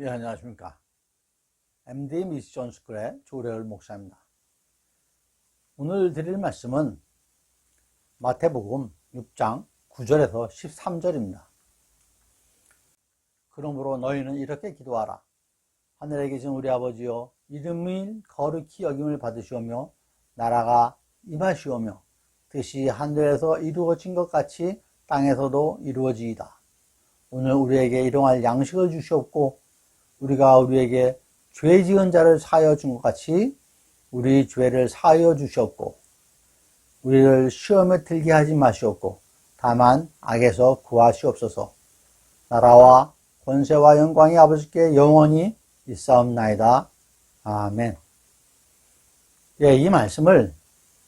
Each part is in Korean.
예, 안녕하십니까. MD 미션 스쿨의 조래열 목사입니다. 오늘 드릴 말씀은 마태복음 6장 9절에서 13절입니다. 그러므로 너희는 이렇게 기도하라. 하늘에 계신 우리 아버지여, 이름이 거룩히 여김을 받으시오며 나라가 임하시오며 뜻이 하늘에서 이루어진 것 같이 땅에서도 이루어지이다. 오늘 우리에게 일용할 양식을 주시옵고 우리가 우리에게 죄 지은 자를 사하여 준 것 같이 우리 죄를 사하여 주시옵고 우리를 시험에 들게 하지 마시옵고 다만 악에서 구하시옵소서. 나라와 권세와 영광이 아버지께 영원히 있사옵나이다. 아멘. 예, 이 말씀을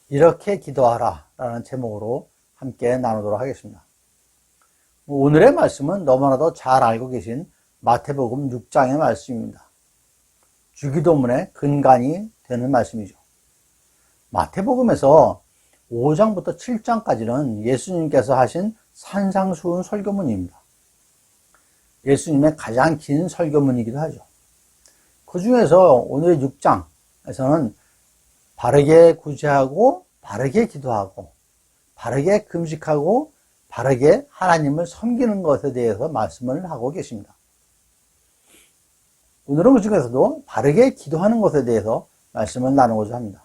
이렇게 기도하라 라는 제목으로 함께 나누도록 하겠습니다. 오늘의 말씀은 너무나도 잘 알고 계신 마태복음 6장의 말씀입니다. 주기도문의 근간이 되는 말씀이죠. 마태복음에서 5장부터 7장까지는 예수님께서 하신 산상수훈 설교문입니다. 예수님의 가장 긴 설교문이기도 하죠. 그 중에서 오늘의 6장에서는 바르게 구제하고 바르게 기도하고 바르게 금식하고 바르게 하나님을 섬기는 것에 대해서 말씀을 하고 계십니다. 오늘은 그 중에서도 바르게 기도하는 것에 대해서 말씀을 나누고자 합니다.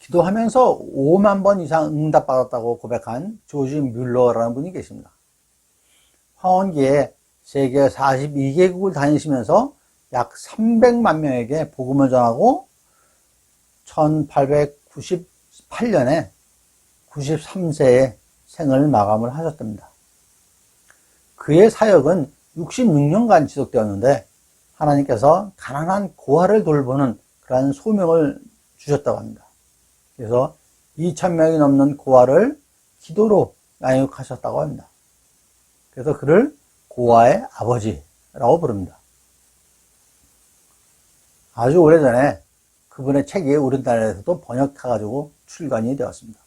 기도하면서 5만 번 이상 응답받았다고 고백한 조지 뮬러라는 분이 계십니다. 황혼기에 세계 42개국을 다니시면서 약 300만 명에게 복음을 전하고 1898년에 93세에 생을 마감을 하셨답니다. 그의 사역은 66년간 지속되었는데 하나님께서 가난한 고아를 돌보는 그러한 소명을 주셨다고 합니다. 그래서 2,000명이 넘는 고아를 기도로 양육하셨다고 합니다. 그래서 그를 고아의 아버지라고 부릅니다. 아주 오래전에 그분의 책이 우리나라에서도 번역해가지고 출간이 되었습니다.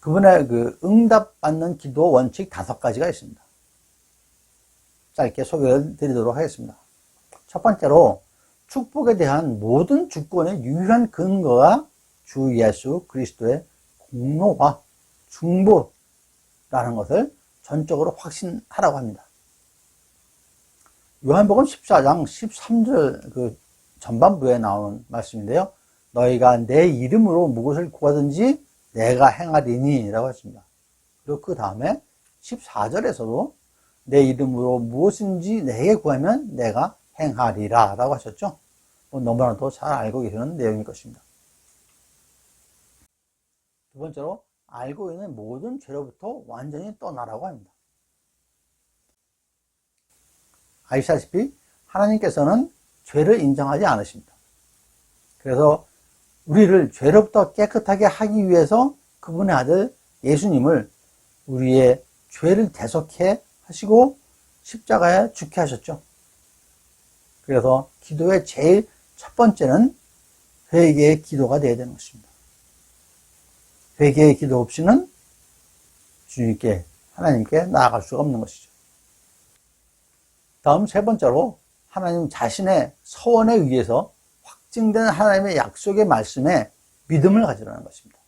그분의 응답받는 기도 원칙 5가지가 있습니다. 짧게 소개를 드리도록 하겠습니다. 첫 번째로 축복에 대한 모든 주권의 유일한 근거가 주 예수 그리스도의 공로와 중보라는 것을 전적으로 확신하라고 합니다. 요한복음 14장 13절 전반부에 나오는 말씀인데요. 너희가 내 이름으로 무엇을 구하든지 내가 행하리니 라고 했습니다. 그리고 그 다음에 14절에서도 내 이름으로 무엇인지 내게 구하면 내가 행하리라 라고 하셨죠. 너무나도 잘 알고 계시는 내용일 것입니다. 두 번째로 알고 있는 모든 죄로부터 완전히 떠나라고 합니다. 아시다시피 하나님께서는 죄를 인정하지 않으십니다. 그래서 우리를 죄로부터 깨끗하게 하기 위해서 그분의 아들 예수님을 우리의 죄를 대속해 하시고 십자가에 죽게 하셨죠. 그래서 기도의 제일 첫 번째는 회개의 기도가 되어야 되는 것입니다. 회개의 기도 없이는 주님께 하나님께 나아갈 수가 없는 것이죠. 다음 세 번째로 하나님 자신의 서원에 의해서 확증된 하나님의 약속의 말씀에 믿음을 가지라는 것입니다.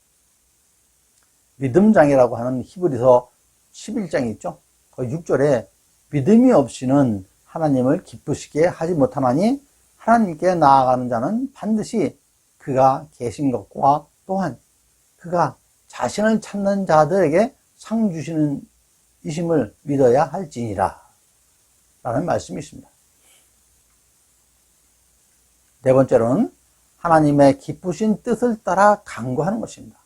믿음장이라고 하는 히브리서 11장이 있죠. 그 6절에 믿음이 없이는 하나님을 기쁘시게 하지 못하나니 하나님께 나아가는 자는 반드시 그가 계신 것과 또한 그가 자신을 찾는 자들에게 상 주시는 이심을 믿어야 할지니라 라는 말씀이 있습니다. 네 번째로는 하나님의 기쁘신 뜻을 따라 간구하는 것입니다.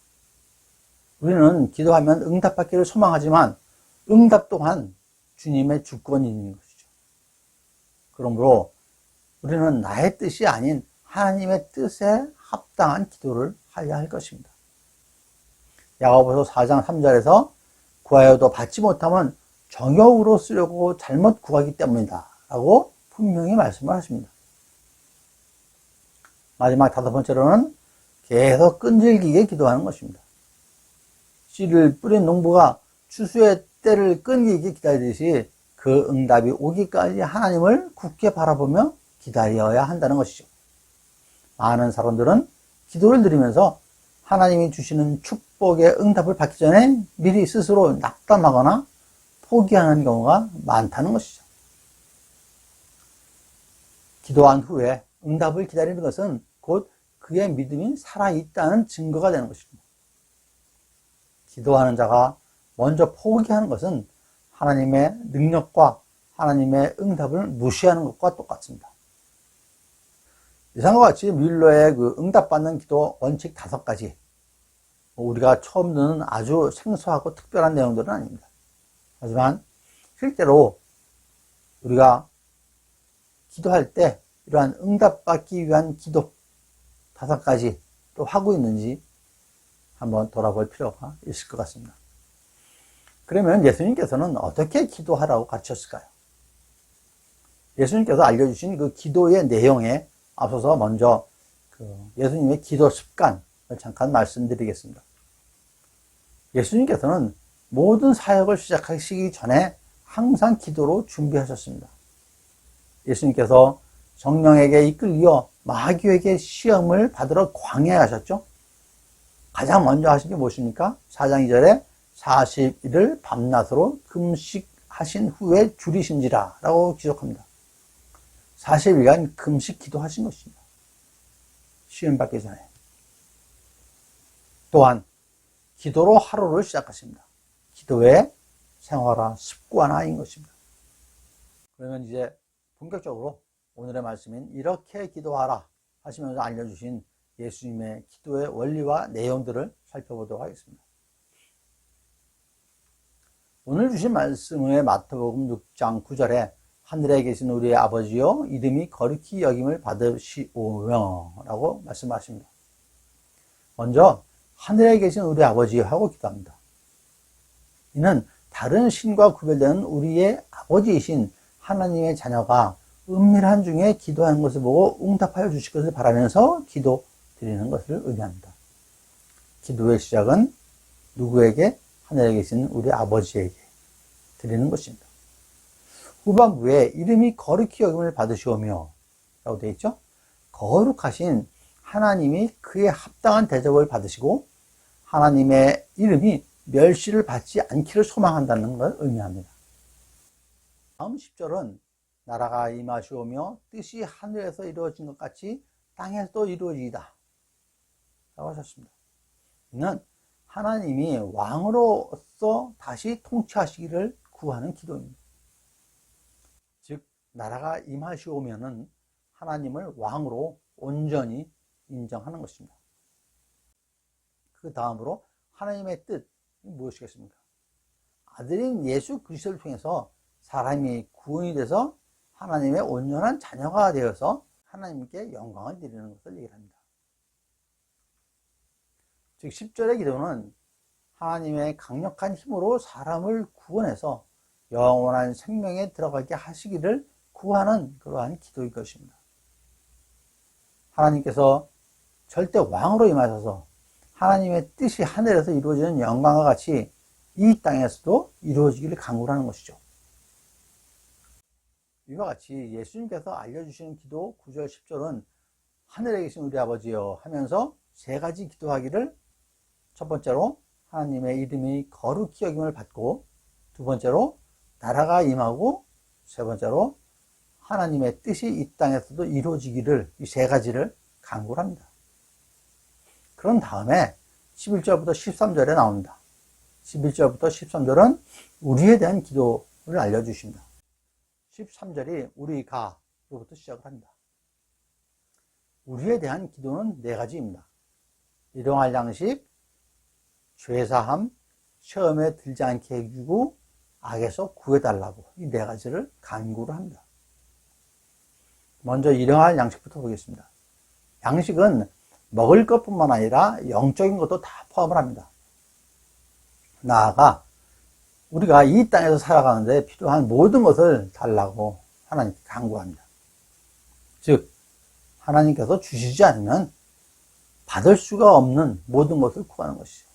우리는 기도하면 응답받기를 소망하지만 응답 또한 주님의 주권이 있는 것이죠. 그러므로 우리는 나의 뜻이 아닌 하나님의 뜻에 합당한 기도를 하여야 할 것입니다. 야고보서 4장 3절에서 구하여도 받지 못하면 정욕으로 쓰려고 잘못 구하기 때문이다 라고 분명히 말씀을 하십니다. 마지막 5번째로는 계속 끈질기게 기도하는 것입니다. 씨를 뿌린 농부가 추수에 때를 끈기 있게 기다리듯이 그 응답이 오기까지 하나님을 굳게 바라보며 기다려야 한다는 것이죠. 많은 사람들은 기도를 드리면서 하나님이 주시는 축복의 응답을 받기 전에 미리 스스로 낙담하거나 포기하는 경우가 많다는 것이죠. 기도한 후에 응답을 기다리는 것은 곧 그의 믿음이 살아있다는 증거가 되는 것입니다. 기도하는 자가 먼저 포기하는 것은 하나님의 능력과 하나님의 응답을 무시하는 것과 똑같습니다. 이상과 같이 뮬러의 그 응답받는 기도 원칙 5가지, 우리가 처음 듣는 아주 생소하고 특별한 내용들은 아닙니다. 하지만 실제로 우리가 기도할 때 이러한 응답받기 위한 기도 5가지 또 하고 있는지 한번 돌아볼 필요가 있을 것 같습니다. 그러면 예수님께서는 어떻게 기도하라고 가르쳤을까요? 예수님께서 알려주신 그 기도의 내용에 앞서서 먼저 예수님의 기도 습관을 잠깐 말씀드리겠습니다. 예수님께서는 모든 사역을 시작하시기 전에 항상 기도로 준비하셨습니다. 예수님께서 성령에게 이끌려 마귀에게 시험을 받으러 광야에 가셨죠. 가장 먼저 하신 게 무엇입니까? 4장 2절에 40일을 밤낮으로 금식하신 후에 줄이신지라 라고 기록합니다. 40일간 금식 기도하신 것입니다. 시험 받기 전에. 또한 기도로 하루를 시작하십니다. 기도의 생활화 습관화인 것입니다. 그러면 이제 본격적으로 오늘의 말씀인 이렇게 기도하라 하시면서 알려주신 예수님의 기도의 원리와 내용들을 살펴보도록 하겠습니다. 오늘 주신 말씀의 마태복음 6장 9절에 하늘에 계신 우리의 아버지여 이름이 거룩히 여김을 받으시오며 라고 말씀하십니다. 먼저 하늘에 계신 우리 아버지 하고 기도합니다. 이는 다른 신과 구별되는 우리의 아버지이신 하나님의 자녀가 은밀한 중에 기도하는 것을 보고 응답하여 주실 것을 바라면서 기도 드리는 것을 의미합니다. 기도의 시작은 누구에게? 하늘에 계신 우리 아버지에게 드리는 것입니다. 후반부에 이름이 거룩히 여김을 받으시오며 라고 되어 있죠. 거룩하신 하나님이 그에 합당한 대접을 받으시고 하나님의 이름이 멸시를 받지 않기를 소망한다는 걸 의미합니다. 다음 10절은 나라가 임하시오며 뜻이 하늘에서 이루어진 것 같이 땅에서도 이루어지이다 라고 하셨습니다. 이는 하나님이 왕으로서 다시 통치하시기를 구하는 기도입니다. 즉 나라가 임하시오면은 하나님을 왕으로 온전히 인정하는 것입니다. 그 다음으로 하나님의 뜻이 무엇이겠습니까? 아들인 예수 그리스도를 통해서 사람이 구원이 돼서 하나님의 온전한 자녀가 되어서 하나님께 영광을 드리는 것을 얘기합니다. 즉 10절의 기도는 하나님의 강력한 힘으로 사람을 구원해서 영원한 생명에 들어가게 하시기를 구하는 그러한 기도일 것입니다. 하나님께서 절대 왕으로 임하셔서 하나님의 뜻이 하늘에서 이루어지는 영광과 같이 이 땅에서도 이루어지기를 간구하는 것이죠. 이와 같이 예수님께서 알려주시는 기도 9절 10절은 하늘에 계신 우리 아버지여 하면서 3가지 기도하기를 첫 번째로 하나님의 이름이 거룩히 여김을 받고 두 번째로 나라가 임하고 세 번째로 하나님의 뜻이 이 땅에서도 이루어지기를 이 3가지를 간구를 합니다. 그런 다음에 11절부터 13절에 나옵니다. 11절부터 13절은 우리에 대한 기도를 알려주십니다. 13절이 우리가로부터 시작을 합니다. 우리에 대한 기도는 4가지입니다. 일용할 양식, 죄사함, 시험에 들지 않게 해주고 악에서 구해달라고 이 4가지를 간구를 합니다. 먼저 일용할 양식부터 보겠습니다. 양식은 먹을 것뿐만 아니라 영적인 것도 다 포함을 합니다. 나아가 우리가 이 땅에서 살아가는데 필요한 모든 것을 달라고 하나님께 간구합니다. 즉 하나님께서 주시지 않으면 받을 수가 없는 모든 것을 구하는 것이죠.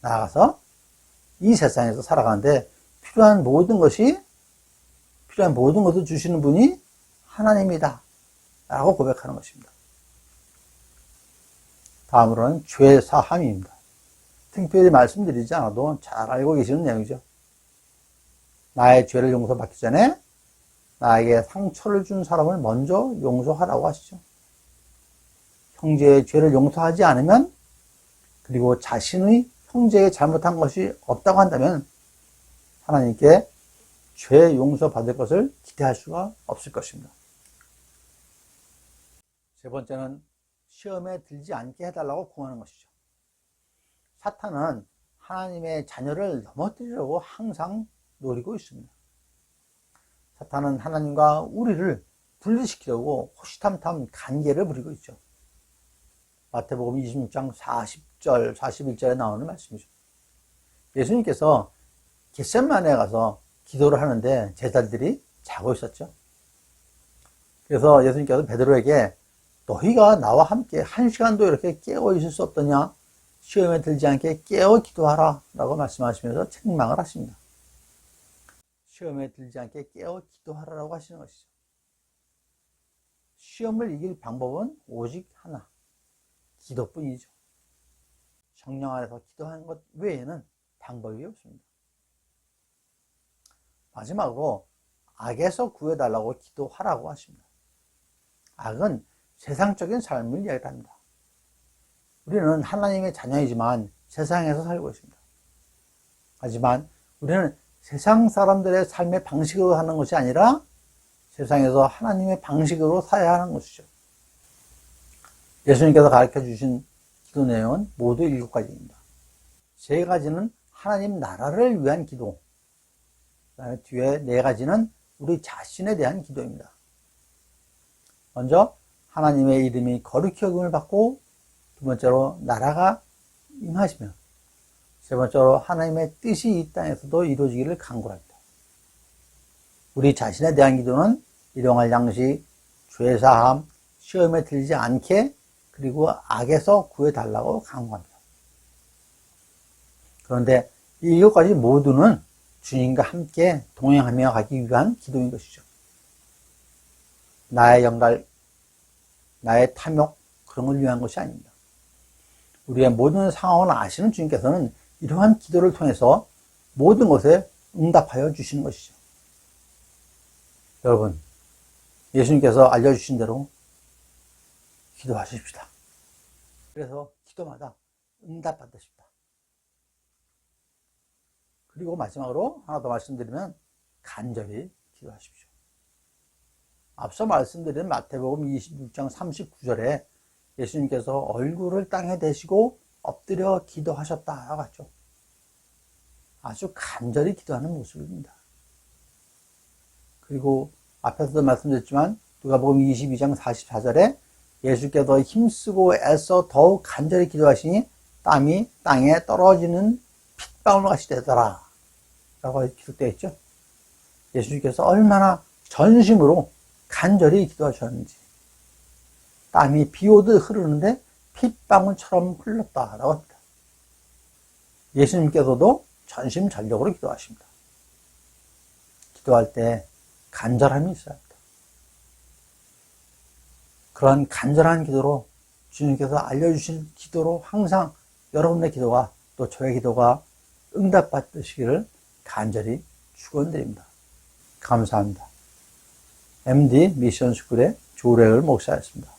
나아가서 이 세상에서 살아가는데 필요한 모든 것을 주시는 분이 하나님이다 라고 고백하는 것입니다. 다음으로는 죄 사함입니다. 특별히 말씀드리지 않아도 잘 알고 계시는 내용이죠. 나의 죄를 용서받기 전에 나에게 상처를 준 사람을 먼저 용서하라고 하시죠. 형제의 죄를 용서하지 않으면, 그리고 자신의 형제의 잘못한 것이 없다고 한다면 하나님께 죄 용서받을 것을 기대할 수가 없을 것입니다. 세 번째는 시험에 들지 않게 해달라고 구하는 것이죠. 사탄은 하나님의 자녀를 넘어뜨리려고 항상 노리고 있습니다. 사탄은 하나님과 우리를 분리시키려고 호시탐탐 간계를 부리고 있죠. 마태복음 26장 40절, 41절에 나오는 말씀이죠. 예수님께서 겟세마네에 가서 기도를 하는데 제자들이 자고 있었죠. 그래서 예수님께서 베드로에게 너희가 나와 함께 1시간도 이렇게 깨어 있을 수 없더냐? 시험에 들지 않게 깨어 기도하라 라고 말씀하시면서 책망을 하십니다. 시험에 들지 않게 깨어 기도하라고 하시는 것이죠. 시험을 이길 방법은 오직 하나, 기도뿐이죠. 성령 안에서 기도하는 것 외에는 방법이 없습니다. 마지막으로 악에서 구해달라고 기도하라고 하십니다. 악은 세상적인 삶을 이야기합니다. 우리는 하나님의 자녀이지만 세상에서 살고 있습니다. 하지만 우리는 세상 사람들의 삶의 방식으로 하는 것이 아니라 세상에서 하나님의 방식으로 살아야 하는 것이죠. 예수님께서 가르쳐 주신 기도 내용은 모두 7가지입니다. 3가지는 하나님 나라를 위한 기도, 그다음에 뒤에 4가지는 우리 자신에 대한 기도입니다. 먼저 하나님의 이름이 거룩히 여김을 받고, 두 번째로 나라가 임하시며, 세 번째로 하나님의 뜻이 이 땅에서도 이루어지기를 간구합니다. 우리 자신에 대한 기도는 일용할 양식, 죄사함, 시험에 들지 않게, 그리고 악에서 구해달라고 간구합니다. 그런데 이 7가지 모두는 주님과 함께 동행하며 가기 위한 기도인 것이죠. 나의 영달, 나의 탐욕, 그런 걸 위한 것이 아닙니다. 우리의 모든 상황을 아시는 주님께서는 이러한 기도를 통해서 모든 것에 응답하여 주시는 것이죠. 여러분, 예수님께서 알려주신 대로 기도하십시다. 그래서 기도마다 응답받으십시다. 그리고 마지막으로 하나 더 말씀드리면 간절히 기도하십시오. 앞서 말씀드린 마태복음 26장 39절에 예수님께서 얼굴을 땅에 대시고 엎드려 기도하셨다라고 하죠. 아주 간절히 기도하는 모습입니다. 그리고 앞에서도 말씀드렸지만 누가복음 22장 44절에 예수께서 힘쓰고 애써 더욱 간절히 기도하시니 땀이 땅에 떨어지는 핏방울같이 되더라 라고 기록되어 있죠. 예수님께서 얼마나 전심으로 간절히 기도하셨는지, 땀이 비 오듯 흐르는데 핏방울처럼 흘렀다라고 합니다. 예수님께서도 전심전력으로 기도하십니다. 기도할 때 간절함이 있어야 합니다. 그런 간절한 기도로 주님께서 알려주신 기도로 항상 여러분의 기도가 또 저의 기도가 응답받으시기를 간절히 축원드립니다. 감사합니다. MD 미션스쿨의 조래을 목사였습니다.